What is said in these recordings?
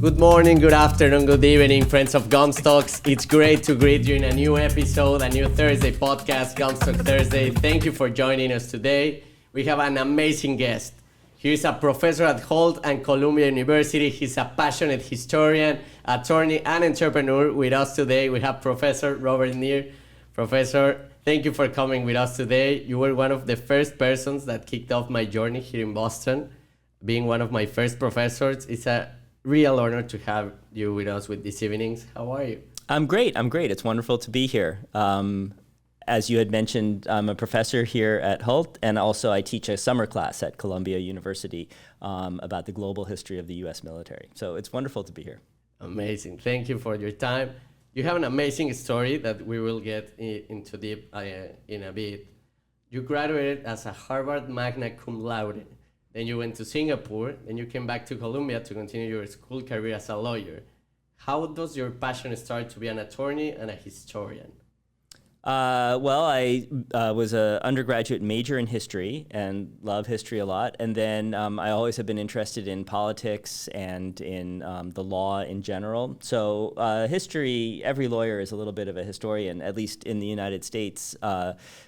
Good morning, good afternoon, good evening, friends of Gomztalkz. It's great to greet you in a new episode, a new Thursday podcast, Gomztalkz Thursday. Thank you for joining us today. We have an amazing guest. He's a professor at Hult and Columbia University. He's a passionate historian, attorney, and entrepreneur. With us today, we have Professor Robert Neer. Professor, thank you for coming with us today. You were one of the first persons that kicked off my journey here in Boston, being one of my first professors. It's a real honor to have you with us with these evenings. How are you? I'm great. It's wonderful to be here. As you had mentioned, I'm a professor here at Hult, and also I teach a summer class at Columbia University about the global history of the U.S. military. So it's wonderful to be here. Amazing. Thank you for your time. You have an amazing story that we will get into deep in a bit. You graduated as a Harvard Magna Cum Laude. Then you went to Singapore, then you came back to Columbia to continue your school career as a lawyer. How does your passion start to be an attorney and a historian? Well, I was an undergraduate major in history and love history a lot. And then I always have been interested in politics and in the law in general. So history, every lawyer is a little bit of a historian, at least in the United States,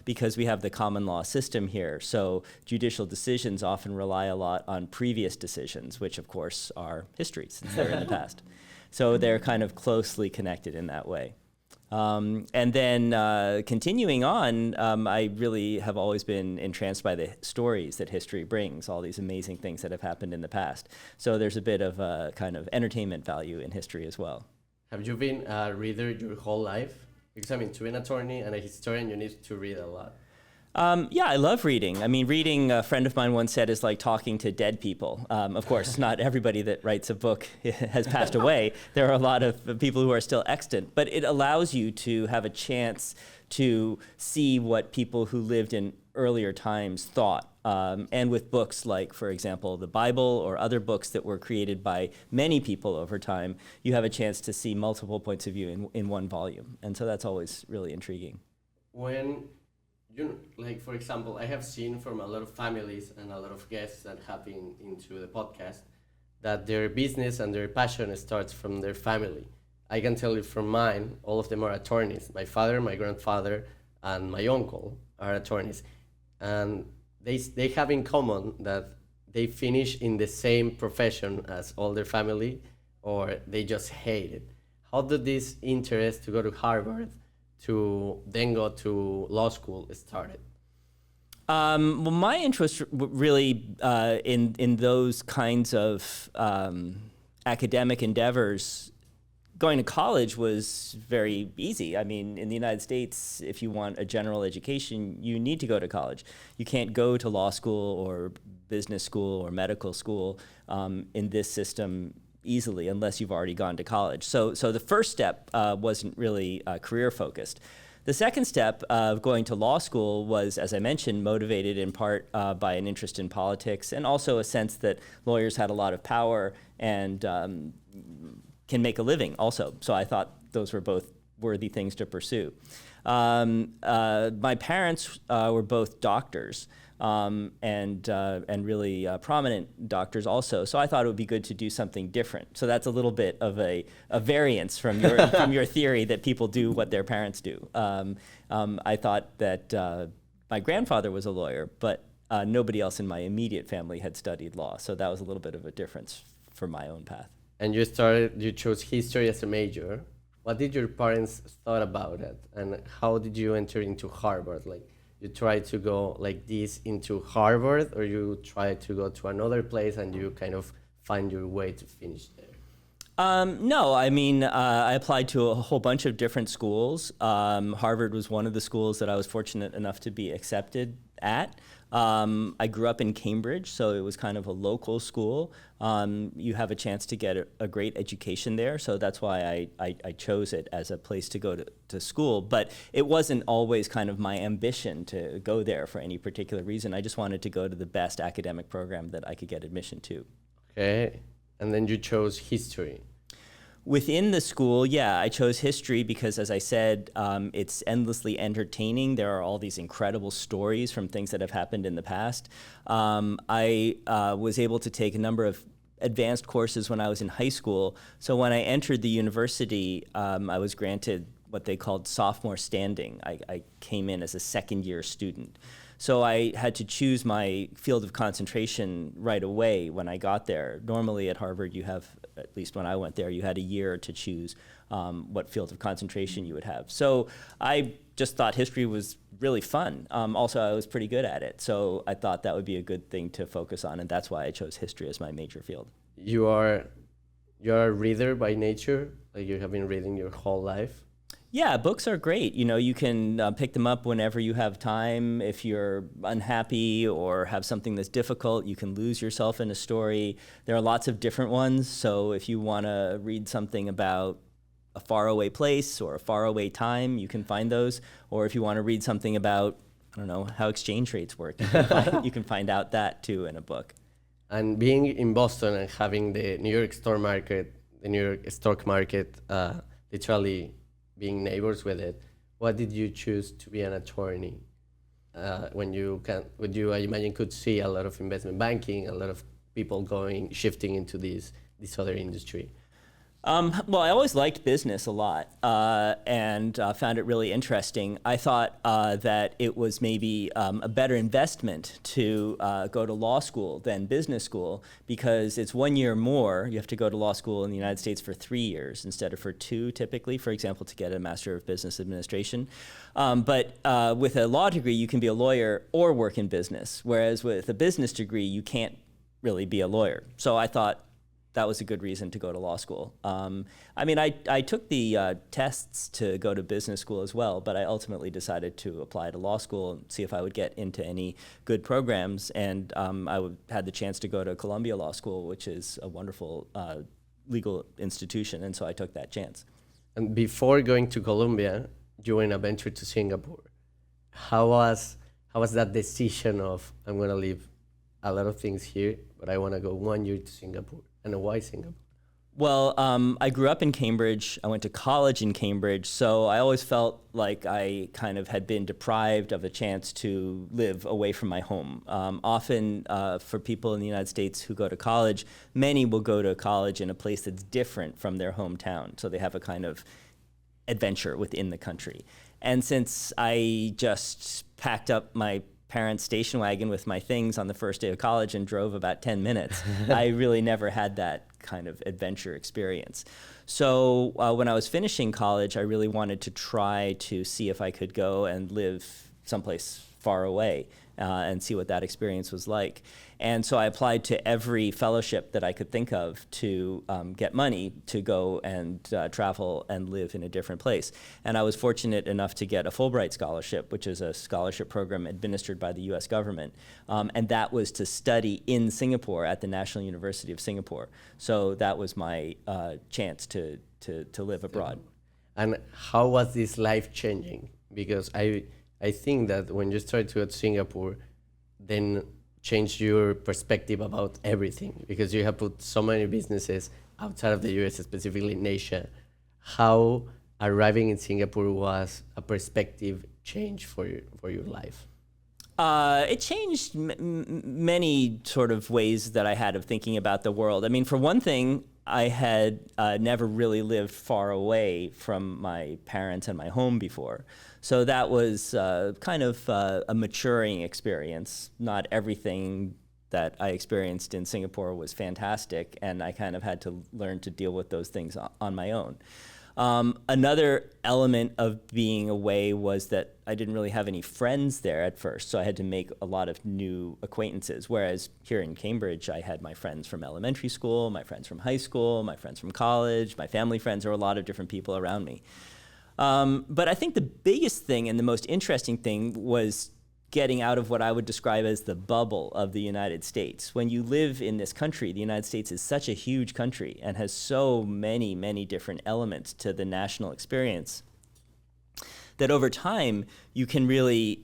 because we have the common law system here. So judicial decisions often rely a lot on previous decisions, which of course are history since they're in the past. So they're kind of closely connected in that way. And then continuing on, I really have always been entranced by the stories that history brings, all these amazing things that have happened in the past. So there's a bit of a kind of entertainment value in history as well. Have you been a reader your whole life? Because I mean, to be an attorney and a historian, you need to read a lot. Yeah, I love reading. I mean, reading, a friend of mine once said, is like talking to dead people. Of course, not everybody that writes a book has passed away. There are a lot of people who are still extant, but it allows you to have a chance to see what people who lived in earlier times thought. And with books like, for example, the Bible or other books that were created by many people over time, you have a chance to see multiple points of view in one volume. And so that's always really intriguing. Like, for example, I have seen from a lot of families and a lot of guests that have been into the podcast that their business and their passion starts from their family. I can tell you from mine, all of them are attorneys. My father, my grandfather, and my uncle are attorneys. And they have in common that they finish in the same profession as all their family, or they just hate it. How did this interest to go to Harvard to then go to law school started? Well, my interest really in those kinds of academic endeavors, going to college was very easy. I mean, in the United States, if you want a general education, you need to go to college. You can't go to law school or business school or medical school in this system easily unless you've already gone to college. So the first step wasn't really career focused. The second step of going to law school was, as I mentioned, motivated in part by an interest in politics and also a sense that lawyers had a lot of power and can make a living also. So I thought those were both worthy things to pursue. My parents were both doctors. And really prominent doctors also. So I thought it would be good to do something different. So that's a little bit of a variance from your theory that people do what their parents do. I thought that my grandfather was a lawyer, but nobody else in my immediate family had studied law. So that was a little bit of a difference for my own path. And you chose history as a major. What did your parents thought about it? And how did you enter into Harvard? Like, you try to go like this into Harvard, or you try to go to another place and you kind of find your way to finish there? No, I mean, I applied to a whole bunch of different schools. Harvard was one of the schools that I was fortunate enough to be accepted at. I grew up in Cambridge, so it was kind of a local school. You have a chance to get a great education there, so that's why I chose it as a place to go to school. But it wasn't always kind of my ambition to go there for any particular reason. I just wanted to go to the best academic program that I could get admission to. Okay, and then you chose history. Within the school, yeah, I chose history because, as I said, it's endlessly entertaining. There are all these incredible stories from things that have happened in the past. I was able to take a number of advanced courses when I was in high school. So when I entered the university, I was granted what they called sophomore standing. I came in as a second-year student. So I had to choose my field of concentration right away when I got there. Normally at Harvard, you have, at least when I went there, you had a year to choose what field of concentration you would have. So I just thought history was really fun. Also, I was pretty good at it. So I thought that would be a good thing to focus on, and that's why I chose history as my major field. You're a reader by nature? Like you have been reading your whole life? Yeah, books are great. You know, you can pick them up whenever you have time. If you're unhappy or have something that's difficult, you can lose yourself in a story. There are lots of different ones. So if you want to read something about a faraway place or a faraway time, you can find those. Or if you want to read something about, I don't know, how exchange rates work, you can find out that too in a book. And being in Boston and having the New York stock market, literally being neighbors with it, what did you choose to be an attorney? I imagine could see a lot of investment banking, a lot of people shifting into this other industry. Well, I always liked business a lot and found it really interesting. I thought that it was maybe a better investment to go to law school than business school because it's 1 year more. You have to go to law school in the United States for 3 years instead of for 2 typically, for example, to get a Master of Business Administration. But with a law degree, you can be a lawyer or work in business, whereas with a business degree, you can't really be a lawyer. So I thought that was a good reason to go to law school. I mean, I took the tests to go to business school as well, but I ultimately decided to apply to law school and see if I would get into any good programs. And had the chance to go to Columbia Law School, which is a wonderful legal institution, and so I took that chance. And before going to Columbia, you went a venture to Singapore. How was that decision of, I'm going to leave a lot of things here, but I want to go 1 year to Singapore? And why Singapore? Well, I grew up in Cambridge. I went to college in Cambridge, so I always felt like I kind of had been deprived of a chance to live away from my home. Often, for people in the United States who go to college, many will go to college in a place that's different from their hometown, so they have a kind of adventure within the country. And since I just packed up my parents' station wagon with my things on the first day of college and drove about 10 minutes. I really never had that kind of adventure experience. So when I was finishing college, I really wanted to try to see if I could go and live someplace far away and see what that experience was like. And so I applied to every fellowship that I could think of to get money to go and travel and live in a different place. And I was fortunate enough to get a Fulbright Scholarship, which is a scholarship program administered by the US government. And that was to study in Singapore at the National University of Singapore. So that was my chance to live abroad. And how was this life changing? Because I think that when you started to go to Singapore, then changed your perspective about everything, because you have put so many businesses outside of the US, specifically in Asia. How arriving in Singapore was a perspective change for your life? It changed many sort of ways that I had of thinking about the world. I mean, for one thing, I had never really lived far away from my parents and my home before. So that was kind of a maturing experience. Not everything that I experienced in Singapore was fantastic, and I kind of had to learn to deal with those things on my own. Another element of being away was that I didn't really have any friends there at first, so I had to make a lot of new acquaintances, whereas here in Cambridge, I had my friends from elementary school, my friends from high school, my friends from college, my family friends. There were a lot of different people around me. But I think the biggest thing and the most interesting thing was getting out of what I would describe as the bubble of the United States. When you live in this country, the United States is such a huge country and has so many, many different elements to the national experience that over time you can really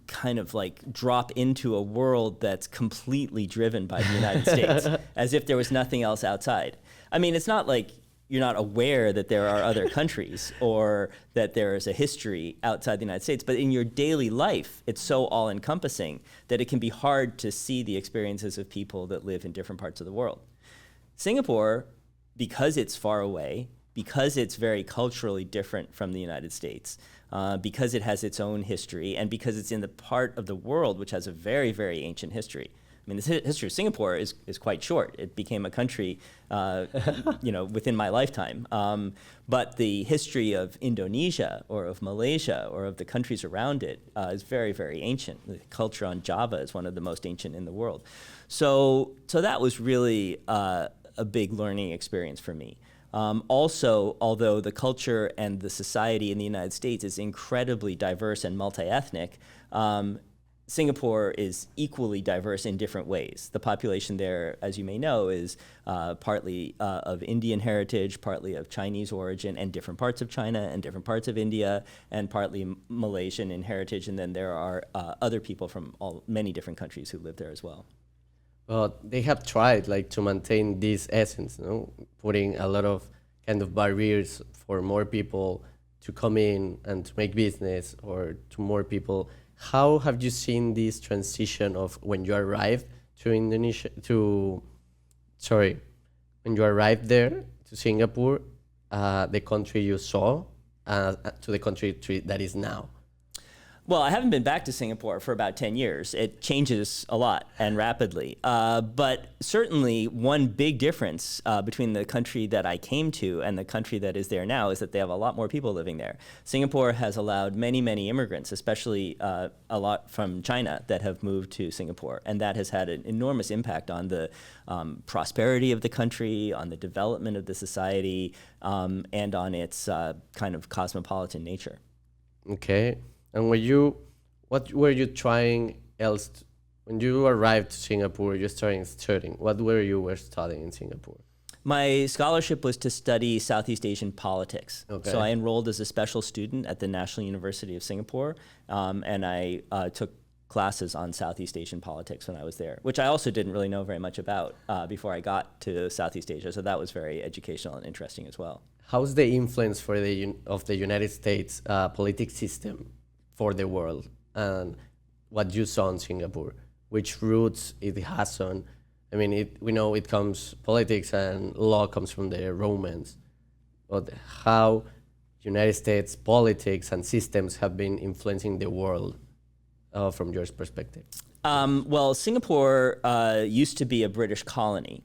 kind of like drop into a world that's completely driven by the United States, as if there was nothing else outside. I mean, it's not like you're not aware that there are other countries or that there is a history outside the United States, but in your daily life, it's so all-encompassing that it can be hard to see the experiences of people that live in different parts of the world. Singapore, because it's far away, because it's very culturally different from the United States, because it has its own history, and because it's in the part of the world which has a very, very ancient history. I mean, the history of Singapore is quite short. It became a country, within my lifetime. But the history of Indonesia or of Malaysia or of the countries around it is very, very ancient. The culture on Java is one of the most ancient in the world. So that was really a big learning experience for me. Also, although the culture and the society in the United States is incredibly diverse and multi-ethnic, Singapore is equally diverse in different ways. The population there, as you may know, is partly of Indian heritage, partly of Chinese origin, and different parts of China and different parts of India, and partly Malaysian in heritage. And then there are other people from many different countries who live there as well. Well, they have tried to maintain this essence, putting a lot of kind of barriers for more people to come in and to make business, or to more people. How have you seen this transition of when you arrived to when you arrived there to Singapore, the country you saw, to the country that is now? Well, I haven't been back to Singapore for about 10 years. It changes a lot and rapidly. But certainly one big difference between the country that I came to and the country that is there now is that they have a lot more people living there. Singapore has allowed many, many immigrants, especially a lot from China, that have moved to Singapore. And that has had an enormous impact on the prosperity of the country, on the development of the society, and on its kind of cosmopolitan nature. Okay. And what were you trying else? When you arrived to Singapore, you started studying. What were you studying in Singapore? My scholarship was to study Southeast Asian politics. Okay. So I enrolled as a special student at the National University of Singapore, and I took classes on Southeast Asian politics when I was there, which I also didn't really know very much about before I got to Southeast Asia. So that was very educational and interesting as well. How's the influence of the United States political system for the world, and what you saw in Singapore, which roots it has on? I mean, we know it comes, politics and law comes from the Romans, but how United States politics and systems have been influencing the world from your perspective? Well, Singapore used to be a British colony,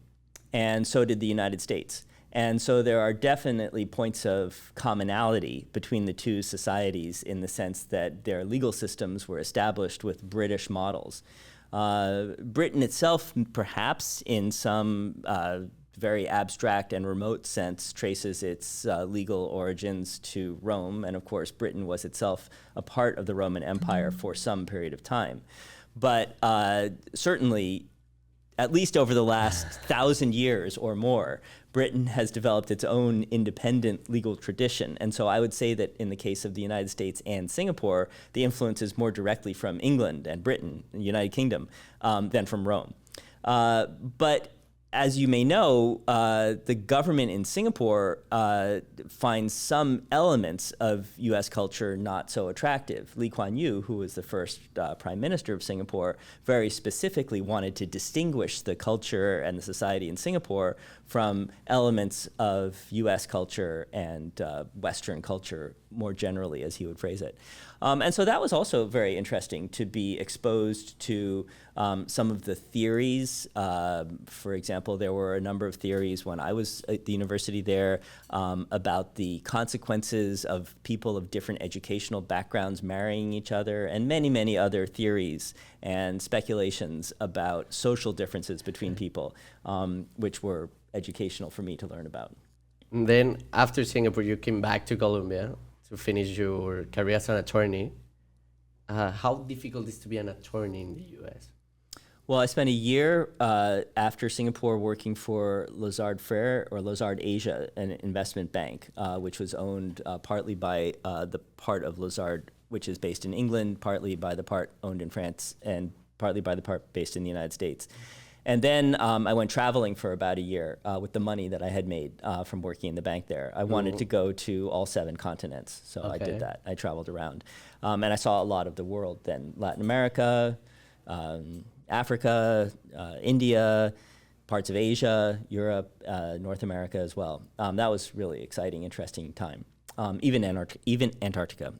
and so did the United States. And so there are definitely points of commonality between the two societies in the sense that their legal systems were established with British models. Britain itself, perhaps in some very abstract and remote sense, traces its legal origins to Rome. And of course, Britain was itself a part of the Roman Empire for some period of time. But certainly, at least over the last 1,000 years or more, Britain has developed its own independent legal tradition. And so I would say that in the case of the United States and Singapore, the influence is more directly from England and Britain, the United Kingdom, than from Rome. But as you may know, the government in Singapore finds some elements of U.S. culture not so attractive. Lee Kuan Yew, who was the first prime minister of Singapore, very specifically wanted to distinguish the culture and the society in Singapore from elements of U.S. culture and Western culture more generally, as he would phrase it. And so that was also very interesting, to be exposed to some of the theories. For example, there were a number of theories when I was at the university there about the consequences of people of different educational backgrounds marrying each other, and many, many other theories and speculations about social differences between people, which were educational for me to learn about. And then after Singapore, you came back to Colombia to finish your career as an attorney. How difficult is to be an attorney in the U.S.? Well, I spent a year after Singapore working for Lazard Asia, an investment bank, which was owned partly by the part of Lazard, which is based in England, partly by the part owned in France, and partly by the part based in the United States. And then I went traveling for about a year with the money that I had made from working in the bank there. I wanted to go to all 7 continents, so I did that. I traveled around. And I saw a lot of the world then. Latin America, Africa, India, parts of Asia, Europe, North America as well. That was really exciting, interesting time. Even Antarctica.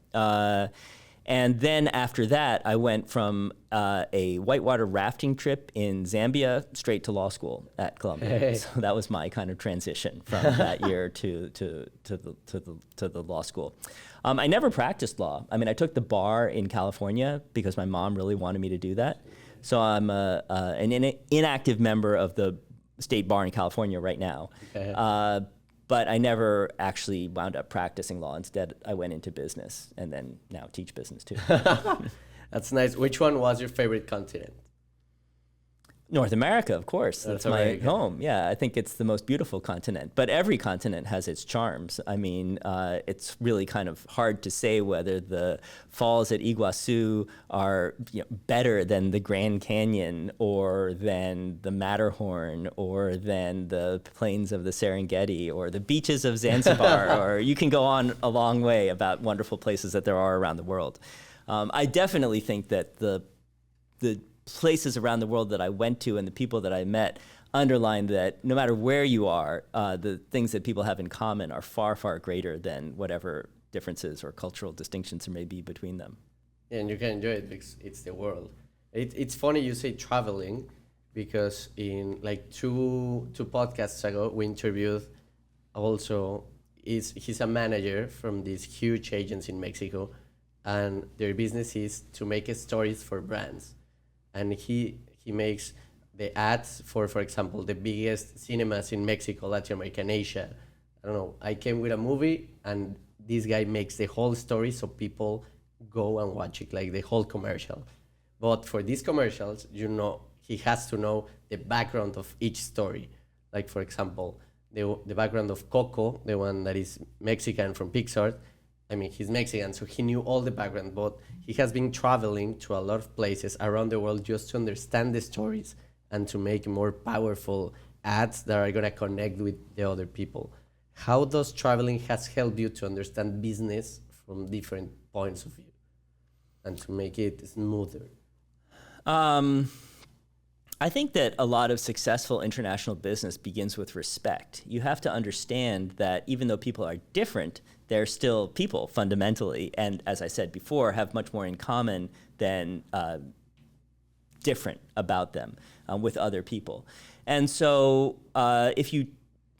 And then after that, I went from a whitewater rafting trip in Zambia straight to law school at Columbia. Hey. So that was my kind of transition from that year to the law school. I never practiced law. I mean, I took the bar in California because my mom really wanted me to do that. So I'm an inactive member of the state bar in California right now. Okay. But I never actually wound up practicing law. Instead, I went into business and then now teach business too. That's nice. Which one was your favorite continent? North America, of course. That's That's my America. home. Yeah, I think it's the most beautiful continent. But every continent has its charms. I mean, it's really kind of hard to say whether the falls at Iguazu are better than the Grand Canyon or than the Matterhorn or than the plains of the Serengeti or the beaches of Zanzibar. Or you can go on a long way about wonderful places that there are around the world. I definitely think that the places around the world that I went to and the people that I met underline that no matter where you are, the things that people have in common are far, far greater than whatever differences or cultural distinctions there may be between them. And you can enjoy it because it's the world. It's funny you say traveling because in like two podcasts ago, we interviewed also, he's a manager from this huge agency in Mexico, and their business is to make stories for brands. And he makes the ads for example, the biggest cinemas in Mexico, Latin America, and Asia. I don't know, I came with a movie, and this guy makes the whole story so people go and watch it, like the whole commercial. But for these commercials, he has to know the background of each story. Like, for example, the background of Coco, the one that is Mexican from Pixar. I mean, he's Mexican, so he knew all the background, but he has been traveling to a lot of places around the world just to understand the stories and to make more powerful ads that are going to connect with the other people. How does traveling has helped you to understand business from different points of view and to make it smoother? I think that a lot of successful international business begins with respect. You have to understand that even though people are different, they're still people fundamentally, and as I said before, have much more in common than different about them with other people. And so if you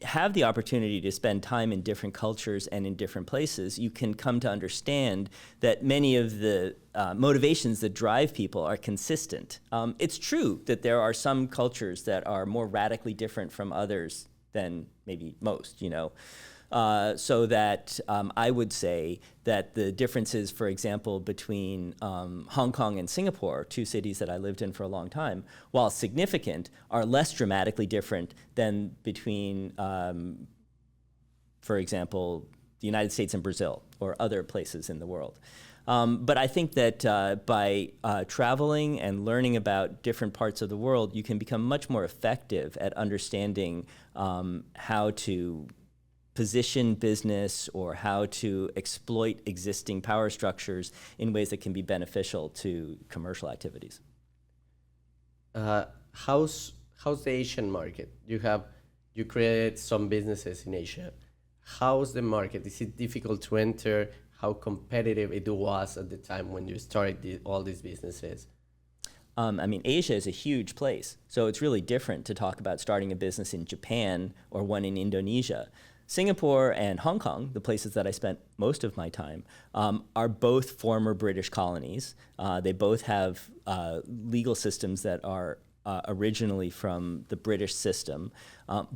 have the opportunity to spend time in different cultures and in different places, you can come to understand that many of the motivations that drive people are consistent. It's true that there are some cultures that are more radically different from others than maybe most, so that I would say that the differences, for example, between Hong Kong and Singapore, two cities that I lived in for a long time, while significant, are less dramatically different than between, for example, the United States and Brazil or other places in the world. But I think that by traveling and learning about different parts of the world, you can become much more effective at understanding how to position business or how to exploit existing power structures in ways that can be beneficial to commercial activities. How's the Asian market? You created some businesses in Asia. How's the market? Is it difficult to enter? How competitive it was at the time when you started all these businesses? I mean, Asia is a huge place, so it's really different to talk about starting a business in Japan or one in Indonesia. Singapore and Hong Kong, the places that I spent most of my time, are both former British colonies. They both have legal systems that are originally from the British system.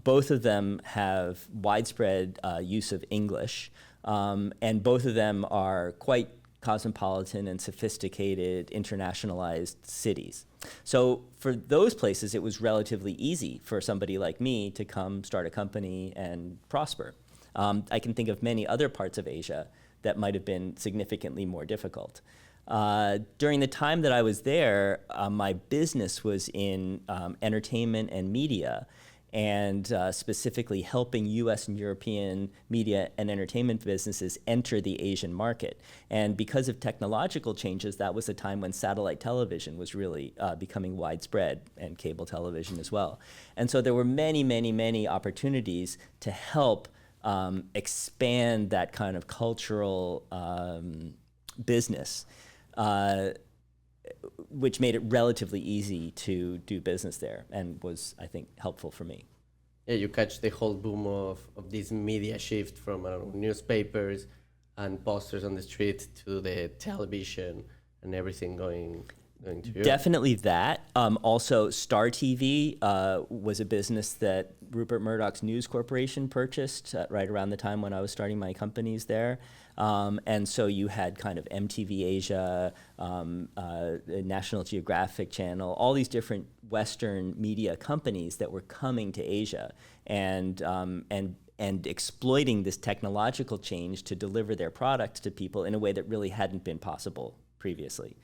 Both of them have widespread use of English, and both of them are quite cosmopolitan and sophisticated, internationalized cities. So for those places, it was relatively easy for somebody like me to come start a company and prosper. I can think of many other parts of Asia that might have been significantly more difficult. During the time that I was there, my business was in entertainment and media. and specifically helping U.S. and European media and entertainment businesses enter the Asian market. And because of technological changes, that was a time when satellite television was really becoming widespread, and cable television as well. And so there were many, many, many opportunities to help expand that kind of cultural business, which made it relatively easy to do business there, and was, I think, helpful for me. Yeah, you catch the whole boom of this media shift from newspapers and posters on the street to the television and everything going to Europe. Definitely that. Also, Star TV was a business that Rupert Murdoch's News Corporation purchased right around the time when I was starting my companies there. And so you had kind of MTV Asia, National Geographic Channel, all these different Western media companies that were coming to Asia and exploiting this technological change to deliver their products to people in a way that really hadn't been possible previously.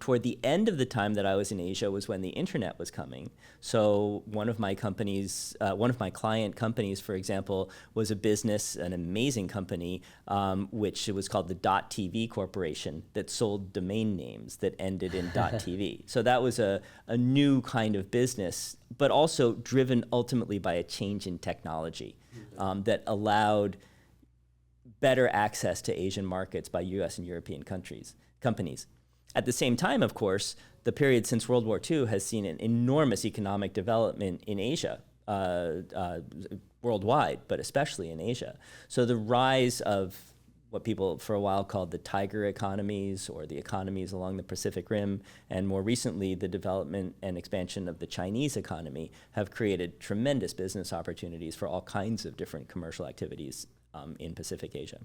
Toward the end of the time that I was in Asia was when the internet was coming. So one of my companies, one of my client companies, for example, was a business, an amazing company, which it was called the .TV Corporation, that sold domain names that ended in .tv. So that was a new kind of business, but also driven ultimately by a change in technology that allowed better access to Asian markets by US and European companies. At the same time, of course, the period since World War II has seen an enormous economic development in Asia, worldwide, but especially in Asia. So the rise of what people for a while called the tiger economies, or the economies along the Pacific Rim, and more recently the development and expansion of the Chinese economy, have created tremendous business opportunities for all kinds of different commercial activities in Pacific Asia.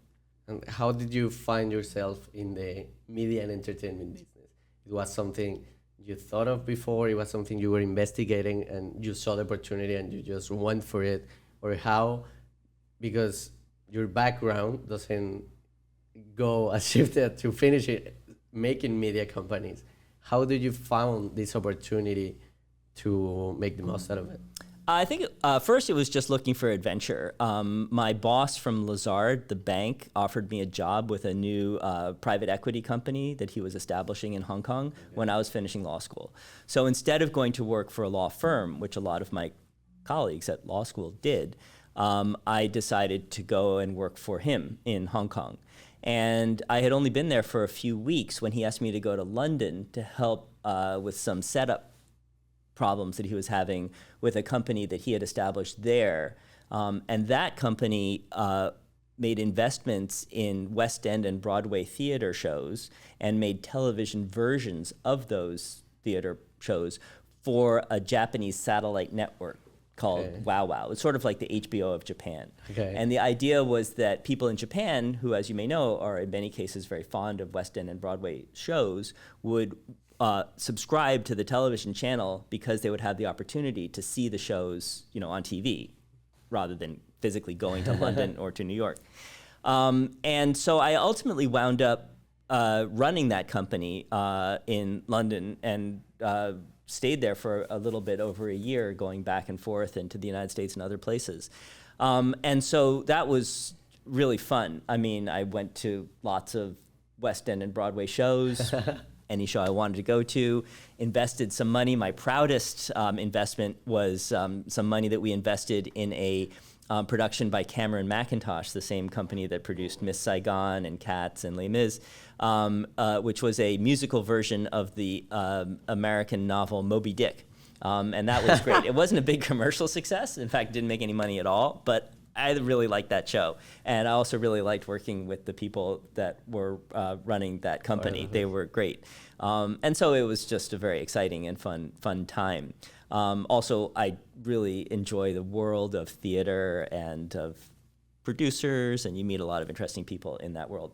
And how did you find yourself in the media and entertainment business? It was something you thought of before? It was something you were investigating and you saw the opportunity and you just went for it? Or how? Because your background doesn't go as shifted to finish it, making media companies. How did you find this opportunity to make the most out of it? I think first it was just looking for adventure. My boss from Lazard, the bank, offered me a job with a new private equity company that he was establishing in Hong Kong when I was finishing law school. So instead of going to work for a law firm, which a lot of my colleagues at law school did, I decided to go and work for him in Hong Kong. And I had only been there for a few weeks when he asked me to go to London to help with some setup problems that he was having with a company that he had established there. And that company made investments in West End and Broadway theater shows and made television versions of those theater shows for a Japanese satellite network called Wow Wow. It's sort of like the HBO of Japan. Okay. And the idea was that people in Japan, who, as you may know, are in many cases very fond of West End and Broadway shows, would subscribe to the television channel because they would have the opportunity to see the shows, on TV, rather than physically going to London or to New York. And so I ultimately wound up running that company in London and stayed there for a little bit over a year, going back and forth into the United States and other places. And so that was really fun. I mean, I went to lots of West End and Broadway shows. Any show I wanted to go to, invested some money. My proudest investment was some money that we invested in a production by Cameron Mackintosh, the same company that produced Miss Saigon and Cats and Les Mis, which was a musical version of the American novel Moby Dick. And that was great. It wasn't a big commercial success. In fact, it didn't make any money at all, but I really liked that show. And I also really liked working with the people that were running that company. They were great. And so it was just a very exciting and fun time. Also, I really enjoy the world of theater and of producers, and you meet a lot of interesting people in that world.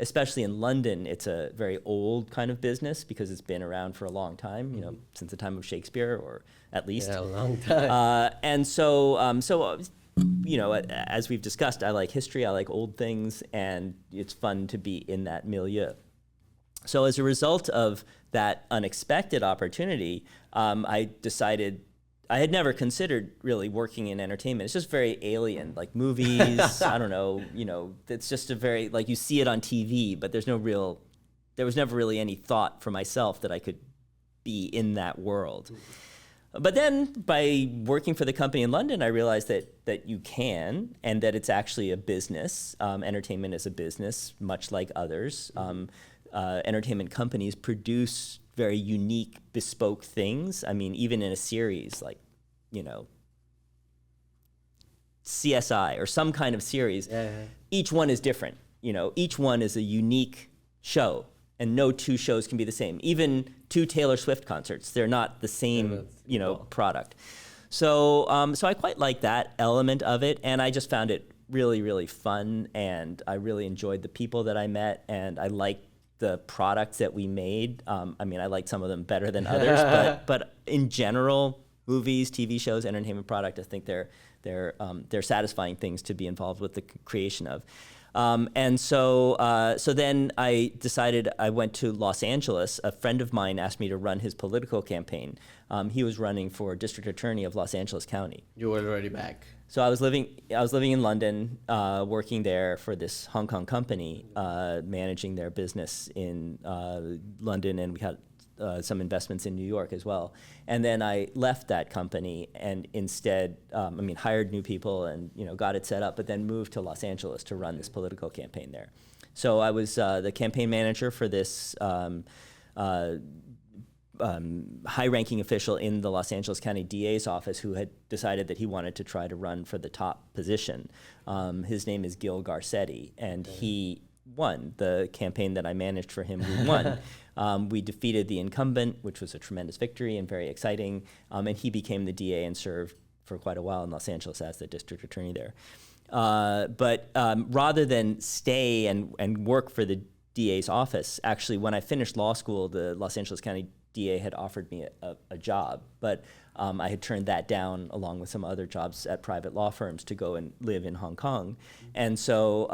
Especially in London, it's a very old kind of business because it's been around for a long time, since the time of Shakespeare, or at least. Yeah, a long time. And so, as we've discussed, I like history, I like old things, and it's fun to be in that milieu. So as a result of that unexpected opportunity, I decided I had never considered really working in entertainment. It's just very alien, like movies. I don't know, it's just a very, like, you see it on TV, but there was never really any thought for myself that I could be in that world. But then by working for the company in London, I realized that you can, and that it's actually a business. Entertainment is a business, much like others. Entertainment companies produce very unique, bespoke things. I mean, even in a series like, CSI or some kind of series, each one is different. Each one is a unique show, and no two shows can be the same. Even two Taylor Swift concerts, they're not the same, product. So I quite like that element of it, and I just found it really, really fun, and I really enjoyed the people that I met, and I liked the products that we made. I liked some of them better than others, but in general, movies, TV shows, entertainment product, I think they're satisfying things to be involved with the creation of. So then I decided I went to Los Angeles. A friend of mine asked me to run his political campaign. He was running for district attorney of Los Angeles County. You were already back. So I was living in London, working there for this Hong Kong company, managing their business in London, and we had some investments in New York as well. And then I left that company and instead, hired new people and got it set up, but then moved to Los Angeles to run this political campaign there. So I was the campaign manager for this high-ranking official in the Los Angeles County DA's office who had decided that he wanted to try to run for the top position. His name is Gil Garcetti, and he won the campaign that I managed for him. We won. We defeated the incumbent, which was a tremendous victory and very exciting, and he became the DA and served for quite a while in Los Angeles as the district attorney there. But rather than stay and work for the DA's office, actually, when I finished law school, the Los Angeles County DA had offered me a job, but I had turned that down along with some other jobs at private law firms to go and live in Hong Kong. And so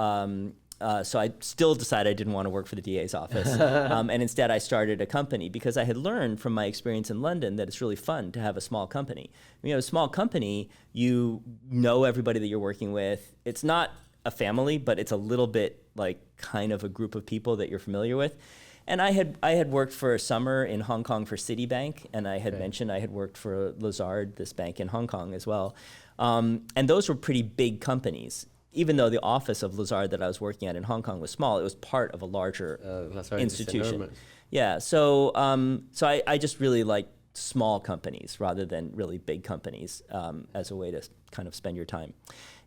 I still decided I didn't want to work for the DA's office. And instead I started a company because I had learned from my experience in London that it's really fun to have a small company. A small company, you know everybody that you're working with. It's not a family, but it's a little bit like kind of a group of people that you're familiar with. And I had worked for a summer in Hong Kong for Citibank, and I had mentioned I had worked for Lazard, this bank in Hong Kong as well. And those were pretty big companies. Even though the office of Lazard that I was working at in Hong Kong was small, it was part of a larger institution. Yeah, so I just really like small companies rather than really big companies as a way to kind of spend your time.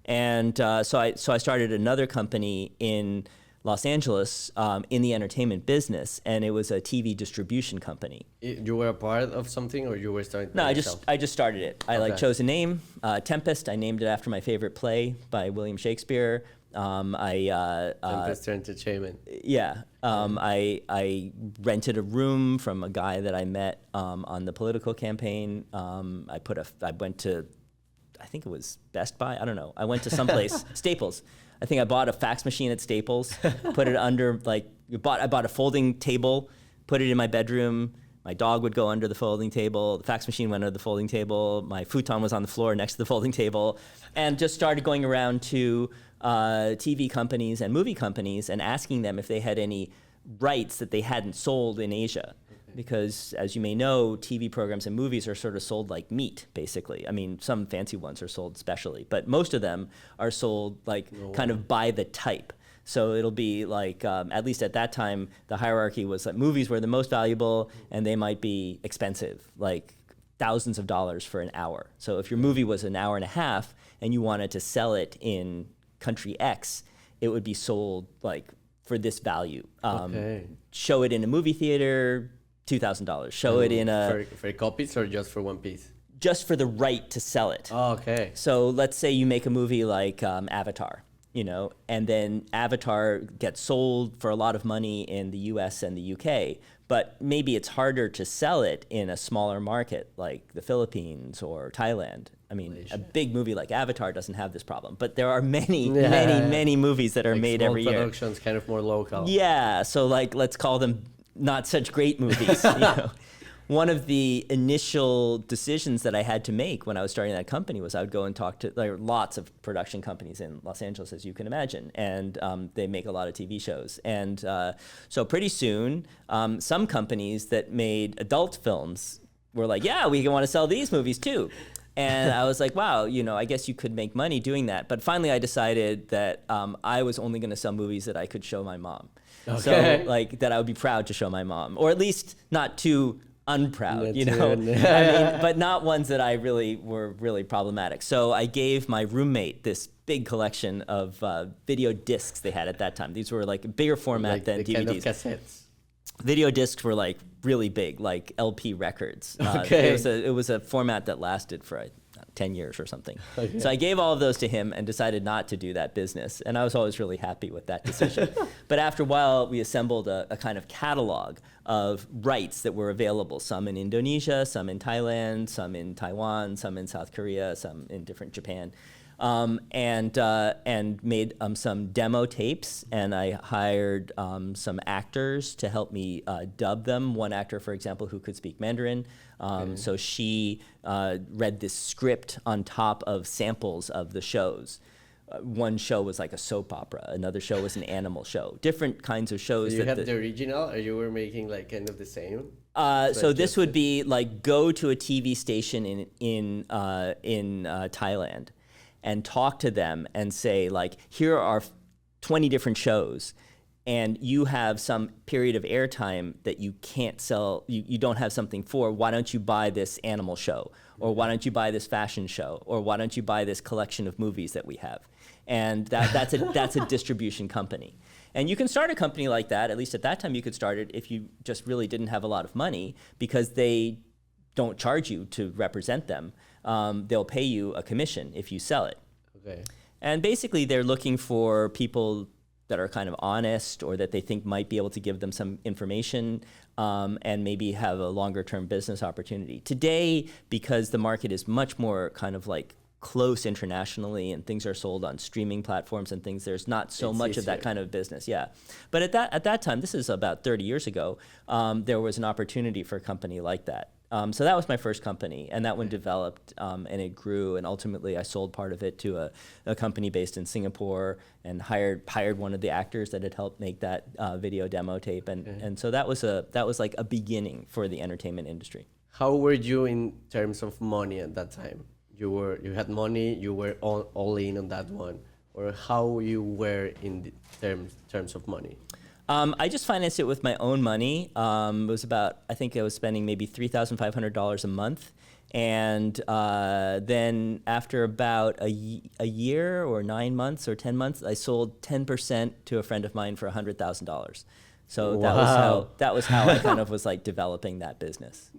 And so I started another company in Los Angeles in the entertainment business, and it was a TV distribution company. You were a part of something, or you were starting? No, I just started it. I chose a name, Tempest. I named it after my favorite play by William Shakespeare. Tempest Entertainment. Yeah, I rented a room from a guy that I met on the political campaigin. I went to, I think it was Best Buy. I don't know. I went to someplace, Staples. I think I bought a fax machine at Staples, put it under, I bought a folding table, put it in my bedroom. My dog would go under the folding table. The fax machine went under the folding table. My futon was on the floor next to the folding table, and just started going around to TV companies and movie companies and asking them if they had any rights that they hadn't sold in Asia. Because, as you may know, TV programs and movies are sort of sold like meat, basically. I mean, some fancy ones are sold specially, but most of them are sold kind of by the type. So it'll be like, at least at that time, the hierarchy was that movies were the most valuable, and they might be expensive, like thousands of dollars for an hour. So if your movie was an hour and a half, and you wanted to sell it in country X, it would be sold for this value. Show it in a movie theater, $2,000. Show it in a... For copies or just for one piece? Just for the right to sell it. Oh, okay. So let's say you make a movie like Avatar, and then Avatar gets sold for a lot of money in the US and the UK, but maybe it's harder to sell it in a smaller market like the Philippines or Thailand. I mean, Malaysia. A big movie like Avatar doesn't have this problem, but there are many movies that are made every year. Productions, kind of more local. Yeah, so let's call them not such great movies, one of the initial decisions that I had to make when I was starting that company was I would go and talk to lots of production companies in Los Angeles, as you can imagine, and they make a lot of TV shows. And so pretty soon, some companies that made adult films were like, yeah, we want to sell these movies too. And I was like, wow, I guess you could make money doing that. But finally, I decided that I was only going to sell movies that I could show my mom. Okay. So like that I would be proud to show my mom, or at least not too unproud, I mean, but not ones that I were really problematic. So I gave my roommate this big collection of video discs they had at that time. These were like a bigger format than DVDs. Kind of cassettes. Video discs were like really big, like LP records. Okay. It was a format that lasted for 10 years or something. Okay. So I gave all of those to him and decided not to do that business. And I was always really happy with that decision. But after a while, we assembled a kind of catalog of rights that were available, some in Indonesia, some in Thailand, some in Taiwan, some in South Korea, some in different Japan. And made some demo tapes, and I hired some actors to help me dub them. One actor, for example, who could speak Mandarin. So she read this script on top of samples of the shows. One show was like a soap opera. Another show was an animal show. Different kinds of shows. So you had the original, or you were making like kind of the same? So this would be like go to a TV station in Thailand and talk to them and say, like, here are 20 different shows, and you have some period of airtime that you can't sell, you don't have something for. Why don't you buy this animal show? Or why don't you buy this fashion show? Or why don't you buy this collection of movies that we have? And that's a distribution company. And you can start a company like that, at least at that time you could start it if you just really didn't have a lot of money, because they don't charge you to represent them. They'll pay you a commission if you sell it. Okay. And basically they're looking for people that are kind of honest, or that they think might be able to give them some information, and maybe have a longer term business opportunity. Today, because the market is much more kind of like close internationally and things are sold on streaming platforms and things, there's not so much of that kind of business. Yeah. But at that time, this is about 30 years ago, there was an opportunity for a company like that. So that was my first company, and that one developed, and it grew, and ultimately I sold part of it to a company based in Singapore, and hired one of the actors that had helped make that video demo tape, and so that was like a beginning for the entertainment industry. How were you in terms of money at that time? You had money, you were all in on that one, or how you were in the terms of money? I just financed it with my own money. It was about, I think I was spending maybe $3,500 a month. And then after about a year or 9 months or 10 months, I sold 10% to a friend of mine for $100,000. So that was how I kind of was like developing that business.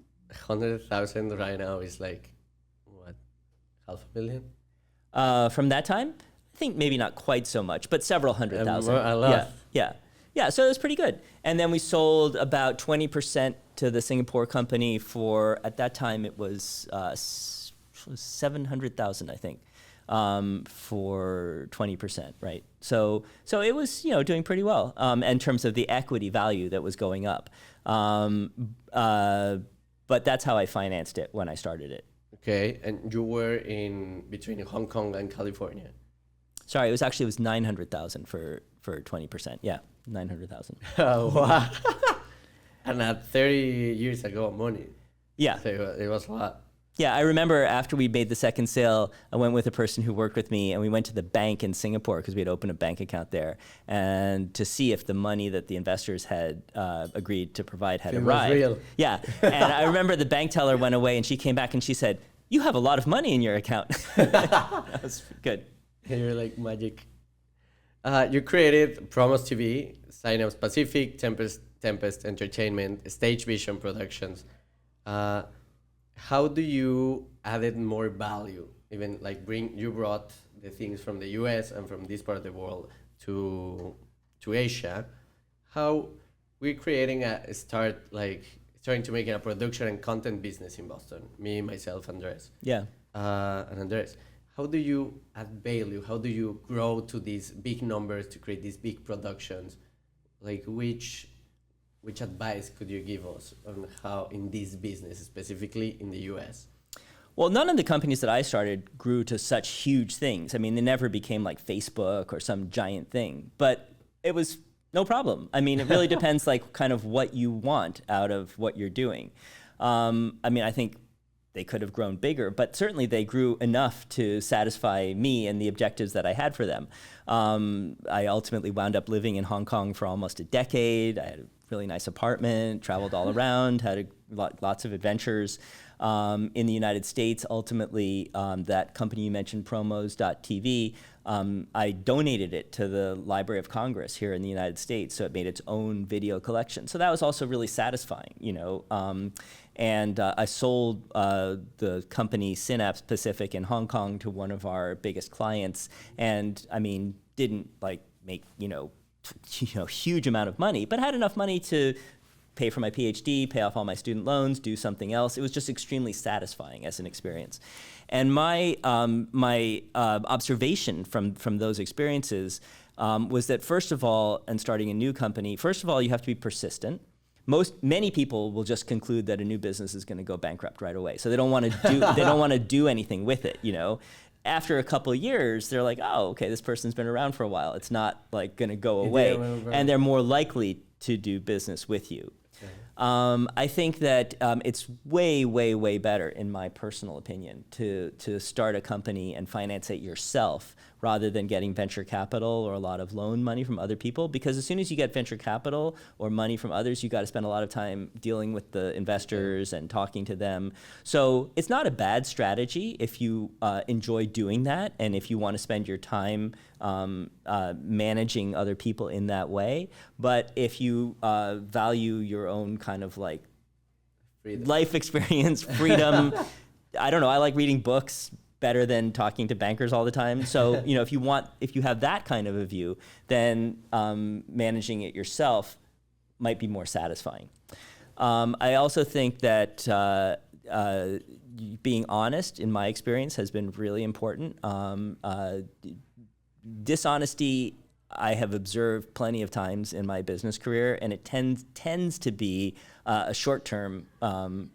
100,000 right now is like, what, $500,000? From that time, I think maybe not quite so much, but several hundred thousand. A lot. Yeah, so it was pretty good. And then we sold about 20% to the Singapore company for, at that time, it was 700,000, I think, for 20%, right? So it was, doing pretty well in terms of the equity value that was going up. But that's how I financed it when I started it. Okay, and you were in between Hong Kong and California. Sorry, it was 900,000 for 20%. Yeah, 900,000. Oh, wow. And at 30 years ago, money. Yeah. So it was a lot. Yeah, I remember after we made the second sale, I went with a person who worked with me, and we went to the bank in Singapore because we had opened a bank account there, and to see if the money that the investors had agreed to provide had arrived. It was real. Yeah, and I remember the bank teller went away, and she came back and she said, "You have a lot of money in your account." That was good. You're like magic. You created Promos TV, Synapse Pacific, Tempest Entertainment, Stage Vision Productions. How do you added more value? Even like you brought the things from the US and from this part of the world to Asia. How we're creating starting to make a production and content business in Boston. Me, myself, Andres. Yeah. And Andres, how do you add value? How do you grow to these big numbers to create these big productions? Like which advice could you give us on how in this business, specifically in the US? Well, none of the companies that I started grew to such huge things. I mean, they never became like Facebook or some giant thing, but it was no problem. I mean, it really depends like kind of what you want out of what you're doing. I mean, I think they could have grown bigger, but certainly they grew enough to satisfy me and the objectives that I had for them. I ultimately wound up living in Hong Kong for almost a decade. I had a really nice apartment, traveled all around, had lots of adventures. In the United States, ultimately, that company you mentioned, promos.tv, I donated it to the Library of Congress here in the United States, so it made its own video collection. So that was also really satisfying, you know. And I sold the company Synapse Pacific in Hong Kong to one of our biggest clients, and I mean, didn't like make huge amount of money, but had enough money to pay for my PhD, pay off all my student loans, do something else. It was just extremely satisfying as an experience. And my observation from those experiences was that first of all, and starting a new company, first of all, you have to be persistent. Many people will just conclude that a new business is going to go bankrupt right away, so they don't want to do anything with it. You know, after a couple of years, they're like, oh, okay, this person's been around for a while. It's not like going to go away, and they're more likely to do business with you. I think that it's way better, in my personal opinion, to start a company and finance it yourself rather than getting venture capital or a lot of loan money from other people. Because as soon as you get venture capital or money from others, you got to spend a lot of time dealing with the investors and talking to them. So it's not a bad strategy if you enjoy doing that and if you want to spend your time managing other people in that way. But if you value your own kind of like life experience, freedom, I don't know, I like reading books better than talking to bankers all the time. So, you know, if you have that kind of a view, then managing it yourself might be more satisfying. I also think that being honest, in my experience, has been really important. Dishonesty, I have observed plenty of times in my business career, and it tends to be a short-term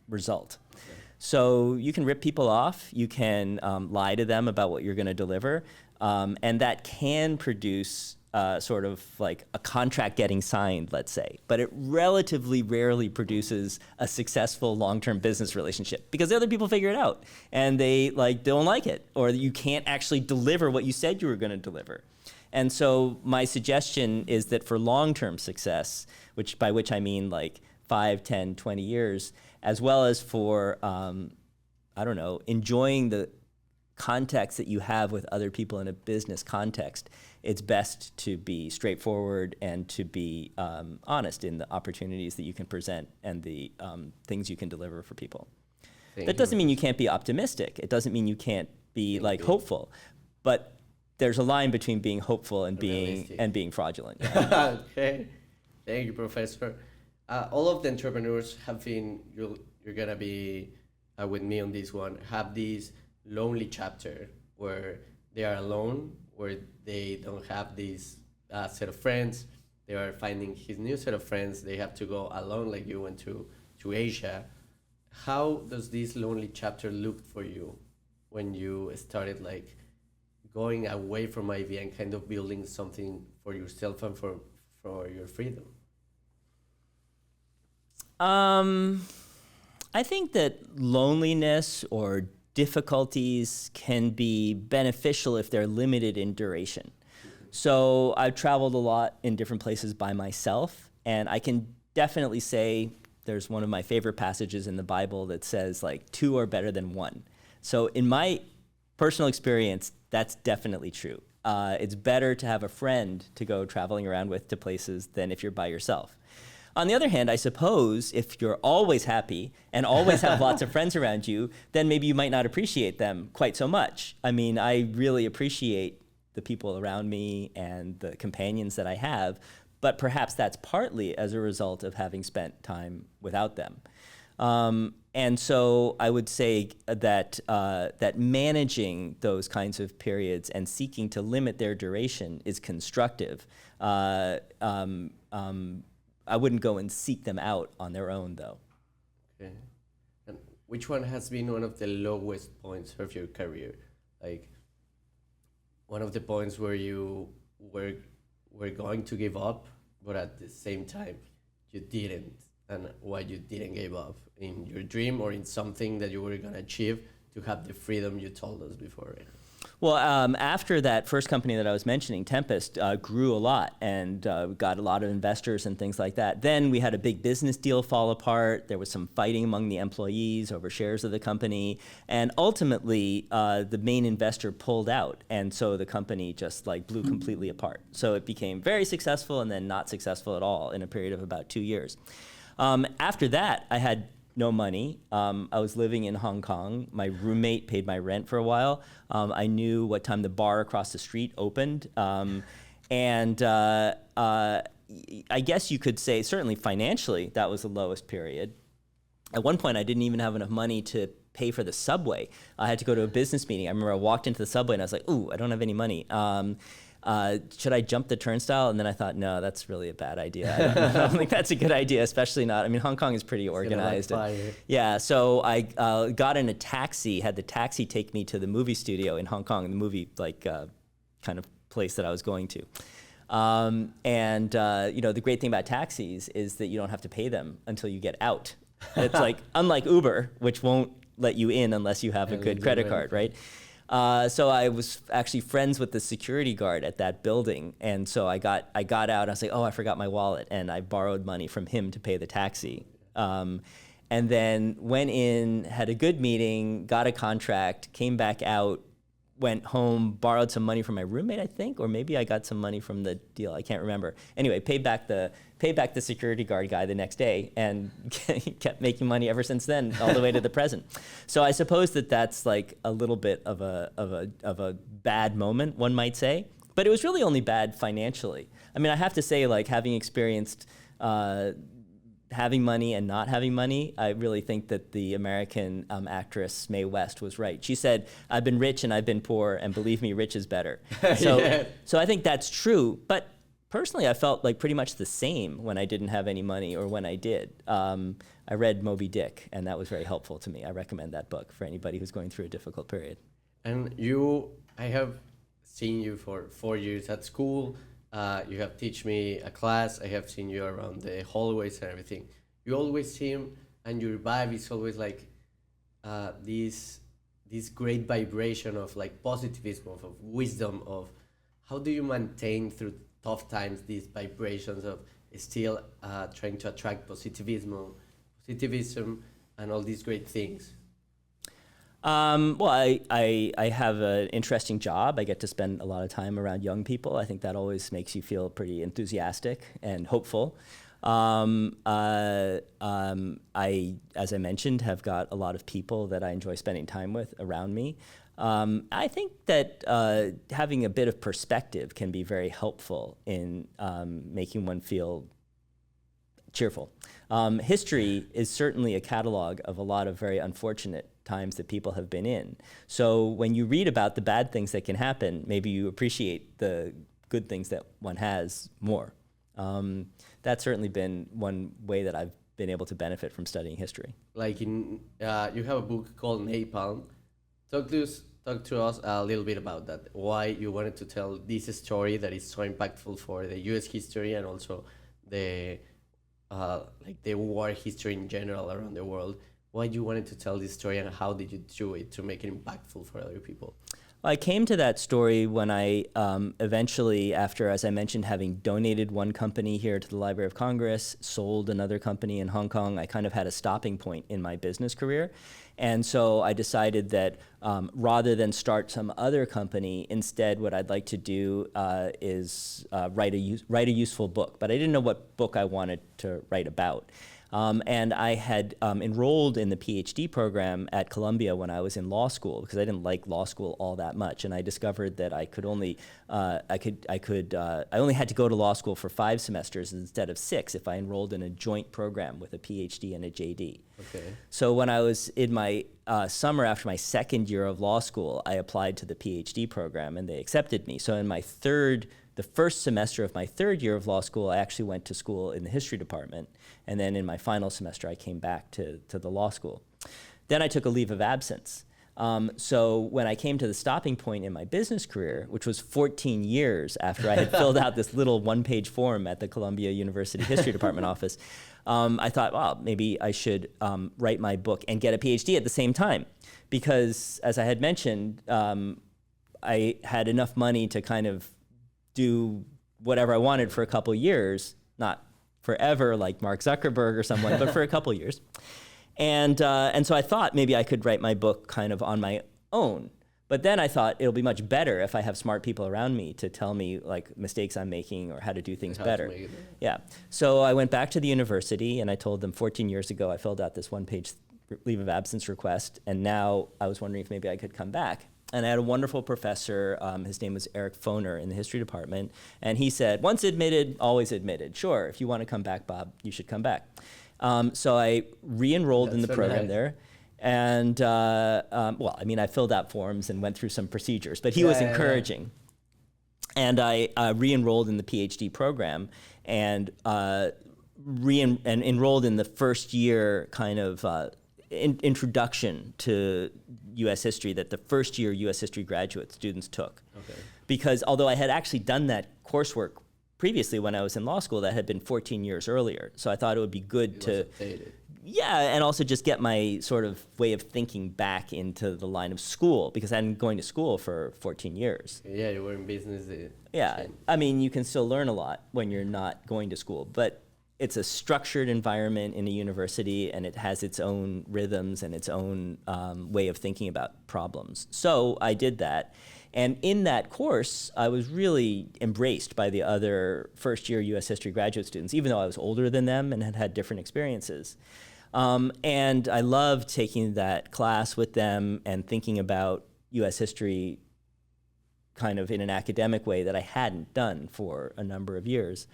result. Okay. So you can rip people off, you can lie to them about what you're going to deliver, and that can produce sort of like a contract getting signed, let's say, but it relatively rarely produces a successful long-term business relationship because the other people figure it out and they don't like it, or you can't actually deliver what you said you were going to deliver. And so my suggestion is that for long-term success, by which I mean like 5, 10, 20 years, as well as for, enjoying the context that you have with other people in a business context, it's best to be straightforward and to be honest in the opportunities that you can present and the things you can deliver for people. That doesn't mean you can't be optimistic. It doesn't mean you can't be hopeful, but there's a line between being hopeful and being fraudulent. Yeah. Okay, thank you, Professor. All of the entrepreneurs have been, you're gonna be with me on this one, have this lonely chapter where they are alone, where they don't have this set of friends. They are finding his new set of friends. They have to go alone, like you went to Asia. How does this lonely chapter look for you when you started going away from Ivy and kind of building something for yourself and for your freedom? I think that loneliness or difficulties can be beneficial if they're limited in duration. So I've traveled a lot in different places by myself, and I can definitely say there's one of my favorite passages in the Bible that says two are better than one. So in my personal experience, that's definitely true. It's better to have a friend to go traveling around with to places than if you're by yourself. On the other hand, I suppose if you're always happy and always have lots of friends around you, then maybe you might not appreciate them quite so much. I mean, I really appreciate the people around me and the companions that I have, but perhaps that's partly as a result of having spent time without them. And so I would say that that managing those kinds of periods and seeking to limit their duration is constructive. I wouldn't go and seek them out on their own, though. Okay. And which one has been one of the lowest points of your career? Like one of the points where you were going to give up, but at the same time you didn't, and why you didn't give up in your dream or in something that you were gonna achieve to have the freedom you told us before. Right? Well, after that first company that I was mentioning, Tempest, grew a lot and got a lot of investors and things like that. Then we had a big business deal fall apart. There was some fighting among the employees over shares of the company. And ultimately, the main investor pulled out. And so the company just like blew completely apart. So it became very successful and then not successful at all in a period of about 2 years. After that, I had no money. I was living in Hong Kong. My roommate paid my rent for a while. I knew what time the bar across the street opened. And I guess you could say, certainly financially, that was the lowest period. At one point, I didn't even have enough money to pay for the subway. I had to go to a business meeting. I remember I walked into the subway and I was like, ooh, I don't have any money. Should I jump the turnstile? And then I thought, no, that's really a bad idea. I don't think that's a good idea, especially not, I mean, Hong Kong is pretty organized. Yeah, so I got in a taxi, had the taxi take me to the movie studio in Hong Kong, the movie kind of place that I was going to. The great thing about taxis is that you don't have to pay them until you get out. It's like, unlike Uber, which won't let you in unless you have a good credit card, right? So I was actually friends with the security guard at that building, and so I got out. I was like, oh, I forgot my wallet, and I borrowed money from him to pay the taxi. And then went in, had a good meeting, got a contract, came back out, went home, borrowed some money from my roommate, I think, or maybe I got some money from the deal. I can't remember. Anyway, paid back the security guard guy the next day, and kept making money ever since then, all the way to the present. So I suppose that's like a little bit of a bad moment, one might say, but it was really only bad financially. I mean, I have to say, like, having experienced having money and not having money, I really think that the American actress Mae West was right. She said, I've been rich and I've been poor, and believe me, rich is better. So I think that's true. But personally, I felt like pretty much the same when I didn't have any money or when I did. I read Moby Dick, and that was very helpful to me. I recommend that book for anybody who's going through a difficult period. And I have seen you for 4 years at school. You have taught me a class. I have seen you around the hallways and everything. You always seem, and your vibe is always like this great vibration of like positivism, of wisdom, of how do you maintain through tough times these vibrations of still trying to attract positivism and all these great things? Well, I have an interesting job. I get to spend a lot of time around young people. I think that always makes you feel pretty enthusiastic and hopeful. I, as I mentioned, have got a lot of people that I enjoy spending time with around me. I think that having a bit of perspective can be very helpful in making one feel cheerful. History is certainly a catalog of a lot of very unfortunate times that people have been in. So when you read about the bad things that can happen, maybe you appreciate the good things that one has more. That's certainly been one way that I've been able to benefit from studying history. Like you have a book called Napalm. Talk to us a little bit about that. Why you wanted to tell this story that is so impactful for the U.S. history and also the war history in general around the world. Why you wanted to tell this story, and how did you do it to make it impactful for other people? I came to that story when I eventually, after, as I mentioned, having donated one company here to the Library of Congress, sold another company in Hong Kong, I kind of had a stopping point in my business career. And so I decided that rather than start some other company, instead what I'd like to do is write a useful book. But I didn't know what book I wanted to write about. And I had enrolled in the PhD program at Columbia when I was in law school, because I didn't like law school all that much, and I discovered that I only had to go to law school for 5 semesters instead of 6 if I enrolled in a joint program with a PhD and a JD. Okay. So when I was in my summer after my second year of law school, I applied to the PhD program and they accepted me. So in my third the first semester of my third year of law school, I actually went to school in the history department. And then in my final semester, I came back to the law school. Then I took a leave of absence. So when I came to the stopping point in my business career, which was 14 years after I had filled out this little one-page form at the Columbia University History Department office, I thought, well, maybe I should write my book and get a PhD at the same time. Because as I had mentioned, I had enough money to kind of do whatever I wanted for a couple years, not forever like Mark Zuckerberg or someone, but for a couple years. And so I thought maybe I could write my book kind of on my own. But then I thought it'll be much better if I have smart people around me to tell me like mistakes I'm making or how to do things better. Yeah. So I went back to the university and I told them 14 years ago I filled out this one-page leave of absence request, and now I was wondering if maybe I could come back. And I had a wonderful professor, his name was Eric Foner in the history department, and he said, once admitted, always admitted. Sure, if you want to come back, Bob, you should come back. So I re-enrolled in the program there. And, well, I mean, I filled out forms and went through some procedures, but he was encouraging. And I re-enrolled in the PhD program and enrolled in the first year kind of introduction to U.S. history that the first year U.S. history graduate students took. Okay. Because although I had actually done that coursework previously when I was in law school, that had been 14 years earlier. So I thought it would be good to... Yeah, and also just get my sort of way of thinking back into the line of school, because I'd been going to school for 14 years. Yeah, you were in business. Yeah, I mean, you can still learn a lot when you're not going to school, but it's a structured environment in a university, and it has its own rhythms and its own way of thinking about problems. So I did that. And in that course, I was really embraced by the other first-year U.S. history graduate students, even though I was older than them and had had different experiences. And I loved taking that class with them and thinking about U.S. history kind of in an academic way that I hadn't done for a number of years.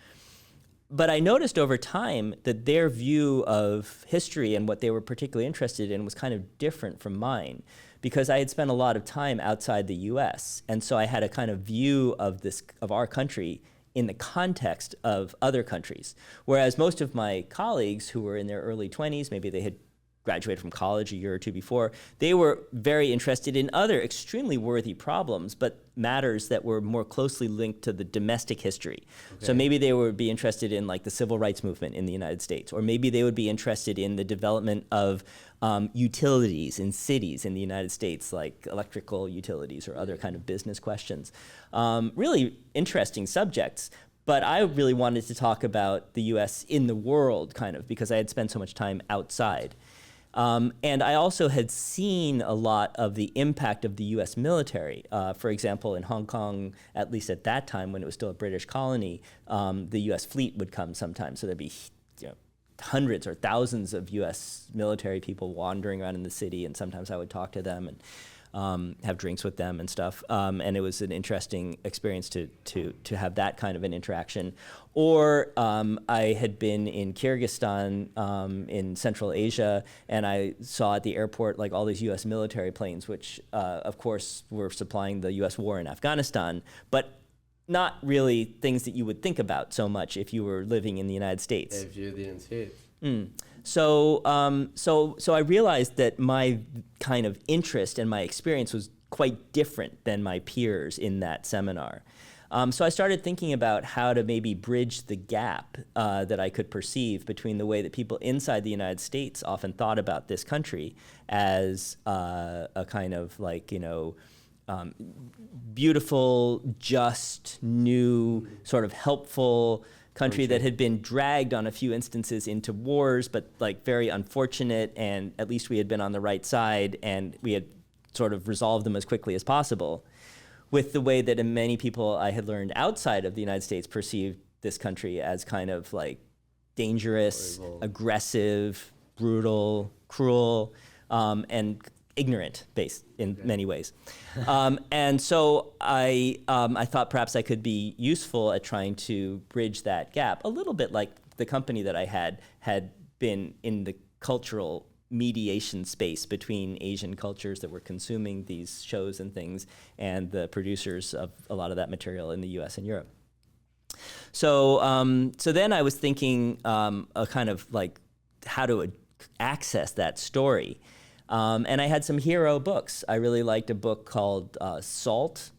But I noticed over time that their view of history and what they were particularly interested in was kind of different from mine, because I had spent a lot of time outside the U.S. And so I had a kind of view of our country in the context of other countries. Whereas most of my colleagues who were in their early 20s, maybe they had graduated from college a year or two before, they were very interested in other extremely worthy problems, but matters that were more closely linked to the domestic history. Okay. So maybe they would be interested in like the civil rights movement in the United States, or maybe they would be interested in the development of utilities in cities in the United States, like electrical utilities or other kind of business questions. Really interesting subjects. But I really wanted to talk about the US in the world, kind of, because I had spent so much time outside. And I also had seen a lot of the impact of the U.S. military. For example, in Hong Kong, at least at that time when it was still a British colony, the U.S. fleet would come sometimes. So there'd be hundreds or thousands of U.S. military people wandering around in the city, and sometimes I would talk to them and have drinks with them and stuff. And it was an interesting experience to have that kind of an interaction. Or I had been in Kyrgyzstan in Central Asia, and I saw at the airport like all these U.S. military planes, which of course were supplying the U.S. war in Afghanistan, but not really things that you would think about so much if you were living in the United States. If you didn't see it. So I realized that my kind of interest and my experience was quite different than my peers in that seminar. So I started thinking about how to maybe bridge the gap that I could perceive between the way that people inside the United States often thought about this country as a kind of like, beautiful, just, new, sort of helpful country that had been dragged on a few instances into wars, but like very unfortunate, and at least we had been on the right side and we had sort of resolved them as quickly as possible, with the way that many people I had learned outside of the United States perceived this country as kind of like dangerous, aggressive, brutal, cruel, and ignorant based in many ways. And so I thought perhaps I could be useful at trying to bridge that gap, a little bit like the company that I had been in the cultural mediation space between Asian cultures that were consuming these shows and things and the producers of a lot of that material in the US and Europe. So then I was thinking a kind of like how to access that story. And I had some hero books. I really liked a book called Salt,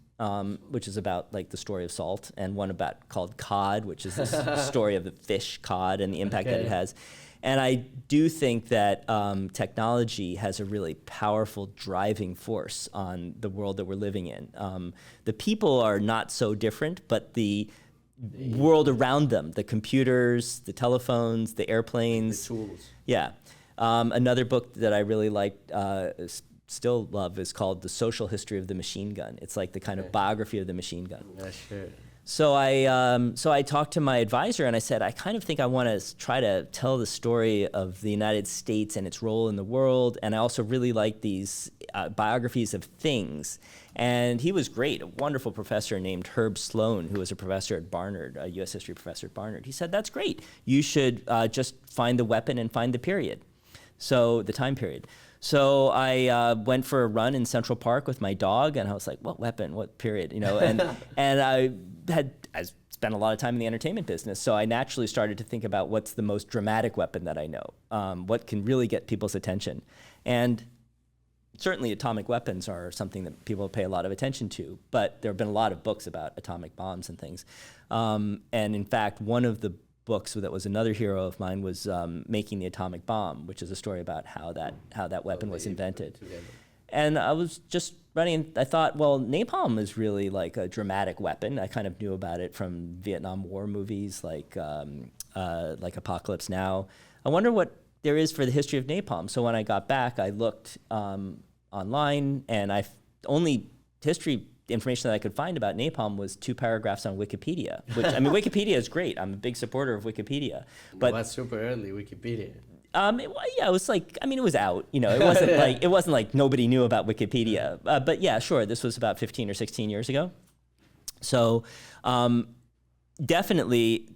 which is about like the story of salt, and one called Cod, which is the story of the fish cod and the impact that it has. And I do think that technology has a really powerful driving force on the world that we're living in. The people are not so different, but the world around them, the computers, the telephones, the airplanes. The tools. Yeah. Another book that I really liked, still love, is called The Social History of the Machine Gun. It's like the kind of biography of the machine gun. Yeah, sure. So I talked to my advisor and I said, I kind of think I want to try to tell the story of the United States and its role in the world. And I also really like these biographies of things. And he was great, a wonderful professor named Herb Sloan, who was a professor at Barnard, a U.S. history professor at Barnard. He said, that's great. You should just find the weapon and find the period. So the time period. So I went for a run in Central Park with my dog, and I was like, what weapon, what period, you know? And I spent a lot of time in the entertainment business, so I naturally started to think about what's the most dramatic weapon that I know, what can really get people's attention. And certainly atomic weapons are something that people pay a lot of attention to, but there have been a lot of books about atomic bombs and things. And in fact, one of the books that was another hero of mine was Making the Atomic Bomb, which is a story about how that weapon was invented. And I was just running, I thought, well, napalm is really like a dramatic weapon. I kind of knew about it from Vietnam War movies like Apocalypse Now. I wonder what there is for the history of napalm. So when I got back, I looked online, and only history information that I could find about napalm was 2 paragraphs on Wikipedia, which, I mean, Wikipedia is great. I'm a big supporter of Wikipedia. But that's super early, Wikipedia. It was like, I mean, it was out, you know, it wasn't like nobody knew about Wikipedia. But yeah, sure, this was about 15 or 16 years ago. So definitely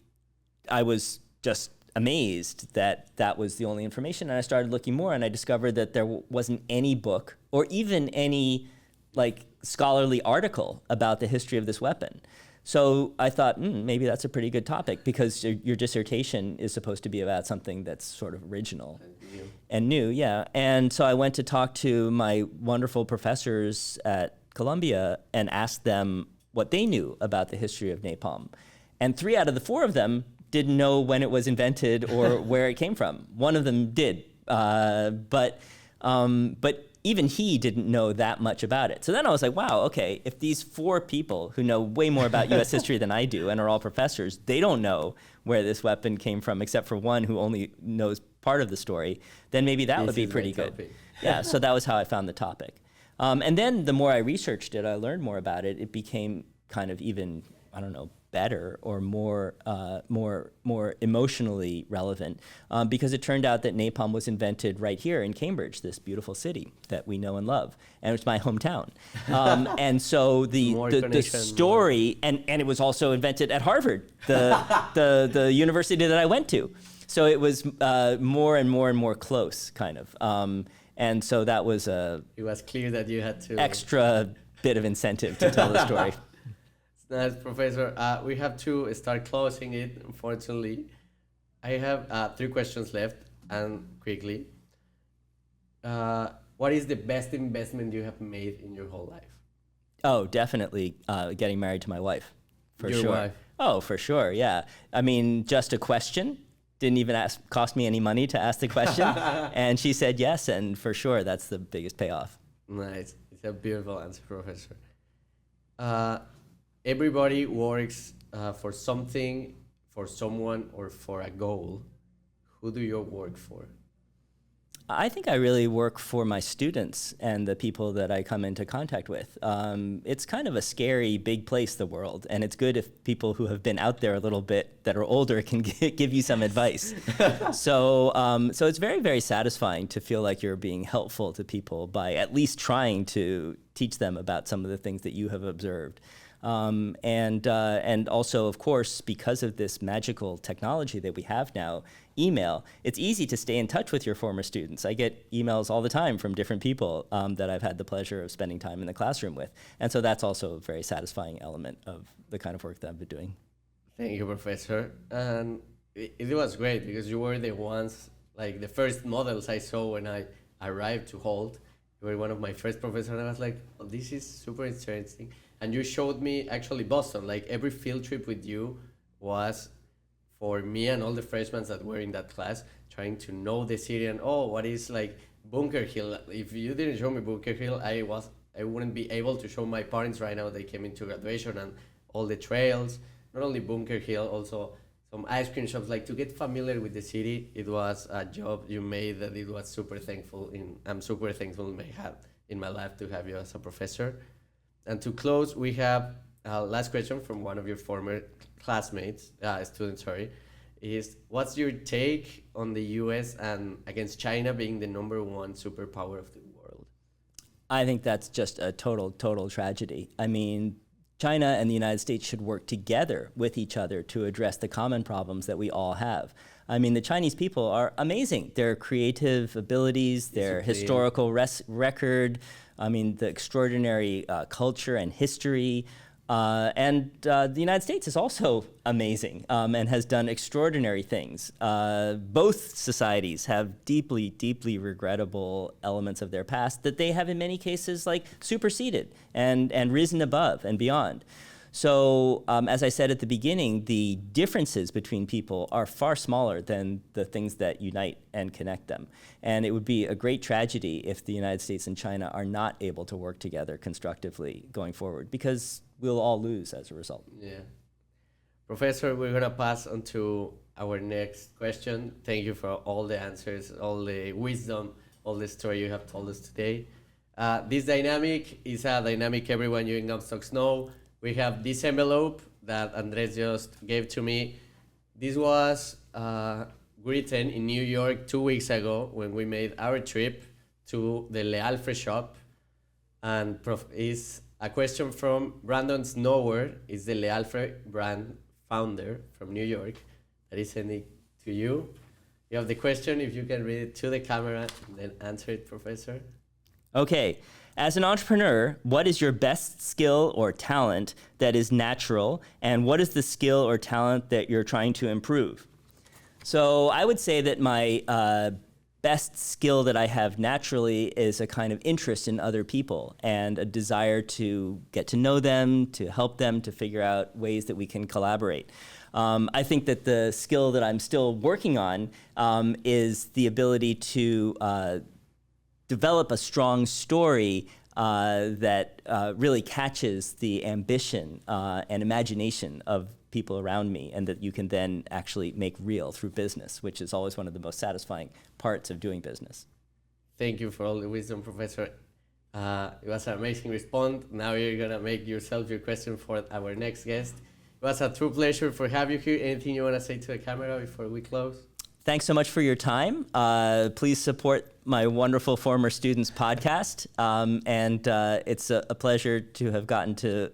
I was just amazed that that was the only information. And I started looking more, and I discovered that there wasn't any book or even any like scholarly article about the history of this weapon. So I thought, maybe that's a pretty good topic, because your dissertation is supposed to be about something that's sort of original and new, yeah. And so I went to talk to my wonderful professors at Columbia and asked them what they knew about the history of napalm. And 3 out of the 4 of them didn't know when it was invented or where it came from. One of them did, but even he didn't know that much about it. So then I was like, wow, okay, if these 4 people who know way more about US history than I do and are all professors, they don't know where this weapon came from, except for one who only knows part of the story, then maybe that would be pretty good. Yeah, so that was how I found the topic. And then the more I researched it, I learned more about it, it became kind of even, I don't know, better or more emotionally relevant, because it turned out that napalm was invented right here in Cambridge, this beautiful city that we know and love, and it's my hometown. And so the story, and it was also invented at Harvard, the university that I went to. So it was more and more close, kind of. And so that was it was clear that you had to extra bit of incentive to tell the story. Nice, Professor. We have to start closing it, unfortunately. I have 3 questions left, and quickly. What is the best investment you have made in your whole life? Oh, definitely getting married to my wife, for your sure. Wife. Oh, for sure, yeah. I mean, just a question. Didn't even cost me any money to ask the question. And she said yes, and for sure, that's the biggest payoff. Nice. It's a beautiful answer, Professor. Everybody works for something, for someone, or for a goal. Who do you work for? I think I really work for my students and the people that I come into contact with. It's kind of a scary, big place, the world, and it's good if people who have been out there a little bit that are older can give you some advice. So it's very, very satisfying to feel like you're being helpful to people by at least trying to teach them about some of the things that you have observed. And also, of course, because of this magical technology that we have now, email, it's easy to stay in touch with your former students. I get emails all the time from different people that I've had the pleasure of spending time in the classroom with. And so that's also a very satisfying element of the kind of work that I've been doing. Thank you, Professor. And it was great because you were the ones, like the first models I saw when I arrived to Hult. You were one of my first professors, and I was like, oh, this is super interesting. And you showed me actually Boston. Like every field trip with you was for me and all the freshmen that were in that class, trying to know the city and what is like Bunker Hill. If you didn't show me Bunker Hill, I wouldn't be able to show my parents right now. They came into graduation and all the trails, not only Bunker Hill, also some ice cream shops. Like to get familiar with the city, it was a job you made that it was super thankful in. I'm super thankful in my life to have you as a professor. And to close, we have a last question from one of your former classmates, students, sorry, is what's your take on the US and against China being the #1 superpower of the world? I think that's just a total tragedy. I mean, China and the United States should work together with each other to address the common problems that we all have. I mean, the Chinese people are amazing. Their creative abilities, their historical record, I mean, the extraordinary culture and history. And the United States is also amazing and has done extraordinary things. Both societies have deeply regrettable elements of their past that they have in many cases like superseded and risen above and beyond. So as I said at the beginning, the differences between people are far smaller than the things that unite and connect them. And it would be a great tragedy if the United States and China are not able to work together constructively going forward, because we'll all lose as a result. Yeah. Professor, we're going to pass on to our next question. Thank you for all the answers, all the wisdom, all the story you have told us today. This dynamic is a dynamic everyone you in Gomztalkz know. We have this envelope that Andres just gave to me. This was written in New York 2 weeks ago when we made our trip to the Le Alfred shop. And is a question from Brandon Snower, is the Le Alfred brand founder from New York, that is sending to you. You have the question, if you can read it to the camera and then answer it, Professor. Okay. As an entrepreneur, what is your best skill or talent that is natural, and what is the skill or talent that you're trying to improve? So I would say that my best skill that I have naturally is a kind of interest in other people and a desire to get to know them, to help them, to figure out ways that we can collaborate. I think that the skill that I'm still working on is the ability to develop a strong story that really catches the ambition and imagination of people around me, and that you can then actually make real through business, which is always one of the most satisfying parts of doing business. Thank you for all the wisdom, Professor. It was an amazing response. Now you're going to make yourself your question for our next guest. It was a true pleasure for having you here. Anything you want to say to the camera before we close? Thanks so much for your time. Please support my wonderful former students podcast. And it's a pleasure to have gotten to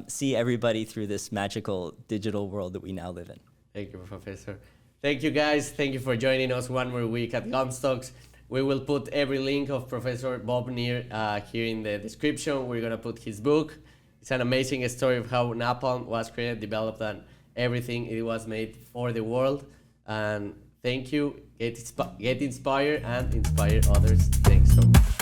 see everybody through this magical digital world that we now live in. Thank you, Professor. Thank you, guys. Thank you for joining us one more week at Gomztalkz. We will put every link of Professor Bob Neer here in the description. We're going to put his book. It's an amazing story of how Napalm was created, developed, and everything it was made for the world. And thank you. Get inspired and inspire others. Thanks so much.